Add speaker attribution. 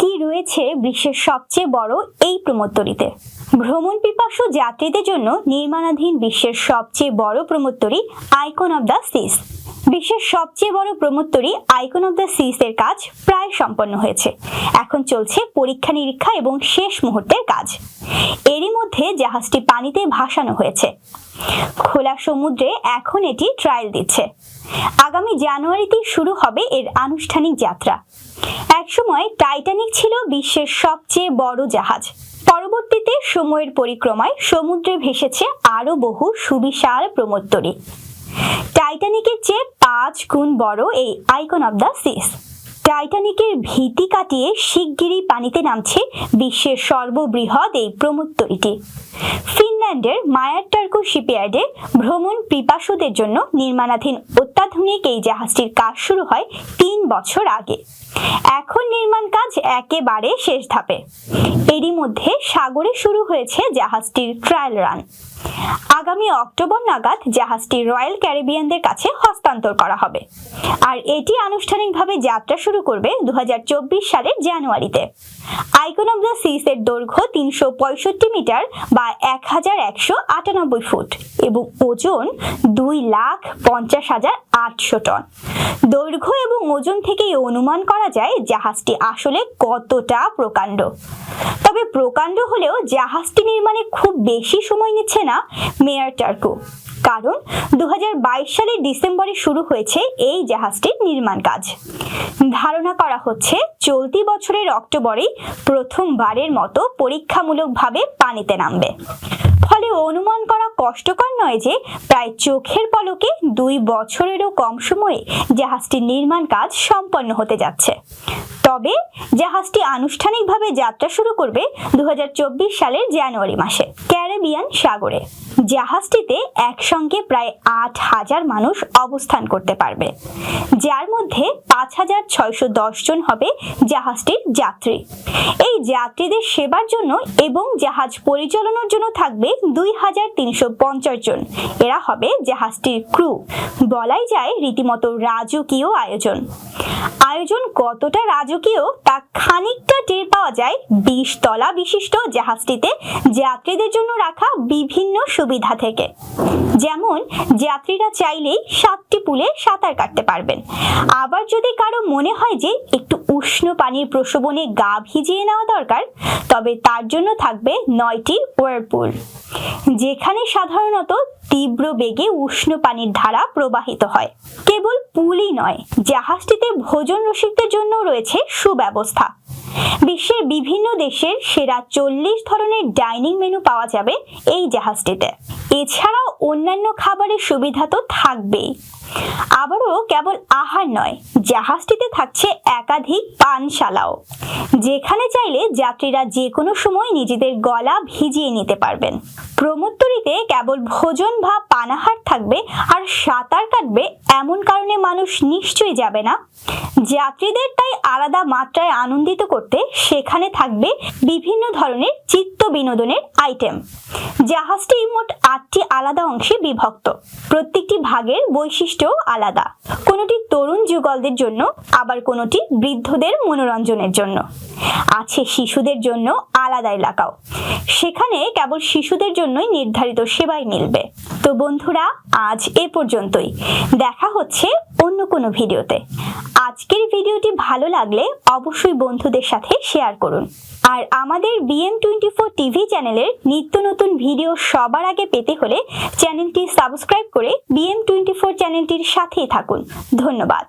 Speaker 1: কি রয়েছে বিশ্বের সবচেয়ে বড় এই প্রমোত্তরীতে? ভ্রমণ পিপাসু যাত্রীদের জন্য নির্মাণাধীন বিশ্বের সবচেয়ে বড় প্রমোত্তরী আইকন অব দ্য সিস। বিশ্বের সবচেয়ে বড় প্রমোত্তরী আইকন অব দ্য সিস এর কাজ প্রায় সম্পন্ন হয়েছে। এখন চলছে পরীক্ষা নিরীক্ষা এবং শেষ মুহূর্তের কাজ। এরই মধ্যে জাহাজটি পানিতে ভাসানো হয়েছে। খোলা সমুদ্রে এখন এটি ট্রায়াল দিচ্ছে। আগামী জানুয়ারিতেই শুরু হবে এর আনুষ্ঠানিক যাত্রা। একসময় টাইটানিক ছিল বিশ্বের সবচেয়ে বড় জাহাজ। পরবর্তীতে সময়ের পরিক্রমায় সমুদ্রে ভেসেছে আরো বহু সুবিশাল প্রমোত্তরী। টাইটানিকের চেয়ে 5 গুণ বড় এই আইকন অব দ্য সিস। টাইটানিকের ভীতি কাটিয়ে শিগগিরই পানিতে নামছে বিশ্বের সর্ববৃহৎ এই প্রমোত্তরীটি। ফিনল্যান্ডের মায়ারটার্কো শিপইয়ার্ডে ভ্রমণ পিপাসুদের জন্য নির্মাণাধীন অত্যাধুনিক এই জাহাজটির কাজ শুরু হয় 3 বছর আগে। এখন নির্মাণ কাজ একেবারে শেষ ধাপে। এরই মধ্যে সাগরে শুরু হয়েছে জাহাজটির ট্রায়াল রান। আগামী অক্টোবর নাগাদ জাহাজটি রয়্যাল ক্যারিবিয়ানদের কাছে হস্তান্তর করা হবে, আর এটি আনুষ্ঠানিকভাবে যাত্রা শুরু করবে 2024 সালের জানুয়ারিতে। আইকন অব দ্য সিস এর দৈর্ঘ্য 365 মিটার বা 1198 ফুট এবং ওজন 2,50,800 টন। দৈর্ঘ্য এবং ওজন থেকেই অনুমান করা যায় জাহাজটি আসলে কতটা প্রকাণ্ড। তবে প্রকাণ্ড হলেও জাহাজটি নির্মাণে খুব বেশি সময় নিচ্ছে না মায়ারটার্কো, কারণ 2022 সালের ডিসেম্বরে শুরু হয়েছে এই জাহাজটির নির্মাণ কাজ। ধারণা করা হচ্ছে চলতি বছরের অক্টোবরেই প্রথমবারের মতো পরীক্ষামূলকভাবে পানিতে নামবে। ফলে অনুমান করা কষ্টকর নয় যে প্রায় চোখের পলকে 2 বছরেরও কম সময়ে জাহাজটির নির্মাণ কাজ সম্পন্ন হতে যাচ্ছে। তবে জাহাজটি আনুষ্ঠানিকভাবে যাত্রা শুরু করবে 2024 সালের জানুয়ারি মাসে ক্যারিবিয়ান সাগরে। জাহাজটিতে একসঙ্গে প্রায় 8,000 মানুষ অবস্থান করতে পারবে, যার মধ্যে 5,610 জন হবে জাহাজটির যাত্রী। এই যাত্রীদের সেবার জন্য এবং জাহাজ পরিচালনার জন্য থাকবে 2,350 জন। এরা হবে জাহাজটির ক্রু। বলাই যায় রীতিমতো রাজকীয় আয়োজন। আয়োজন কতটা রাজকীয় তা খানিকটা টের পাওয়া যায় 20 তলা বিশিষ্ট জাহাজটিতে যাত্রীদের জন্য রাখা বিভিন্ন সুবিধা থেকে। যেমন যাত্রীরা চাইলেই 7টি পুলে সাঁতার কাটতে পারবেন। আবার যদি কারো মনে হয় যে একটু উষ্ণ পানির প্রসবনে গা ভিজিয়ে নেওয়া দরকার, তবে তার জন্য থাকবে 9টি ওয়ারপুল, যেখানে সাধারণত তীব্র বেগে উষ্ণ পানির ধারা প্রবাহিত হয়। কেবল পুলই নয়, জাহাজটিতে ভোজন রসিকদের জন্য রয়েছে সুব্যবস্থা। বিশ্বের বিভিন্ন দেশের সেরা 40 ধরনের ডাইনিং মেনু পাওয়া যাবে এই জাহাজটিতে। এছাড়াও অন্যান্য খাবারের সুবিধা তো থাকবেই। আবারও কেবল আহার নয়, জাহাজটিতে থাকছে একাধিক পানশালাও, যেখানে চাইলে যাত্রীরা যে কোনো সময় নিজেদের গলা ভিজিয়ে নিতে পারবেন। প্রমোত্তরীতে কেবল ভোজন বা পানাহার থাকবে আর সাঁতার কাটবে এমন কারণে মানুষ নিশ্চয়ই যাবে না। যাত্রীদের তাই আলাদা মাত্রায় আনন্দিত করতে সেখানে থাকবে বিভিন্ন ধরনের চিত্ত বিনোদনের আইটেম। জাহাজটি মোট 8টি আলাদা অংশে বিভক্ত। প্রত্যেকটি ভাগের বৈশিষ্ট্য আলাদা। কোনোটি তরুণ যুগলদের জন্য, আবার কোনোটি বৃদ্ধদের মনোরঞ্জনের জন্য। আছে শিশুদের জন্য আলাদা এলাকাও। সেখানে কেবল শিশুদের জন্যই নির্ধারিত সেবাই মিলবে। তো বন্ধুরা, আজ এ পর্যন্তই। দেখা হচ্ছে অন্য কোনো ভিডিওতে। আজকের ভিডিওটি ভালো লাগলে অবশ্যই বন্ধুদের সাথে শেয়ার করুন। আর আমাদের BM24 টিভি চ্যানেলের নিত্য নতুন ভিডিও সবার আগে পেতে হলে চ্যানেলটি সাবস্ক্রাইব করে BM24 চ্যানেলটির সাথেই থাকুন। ধন্যবাদ।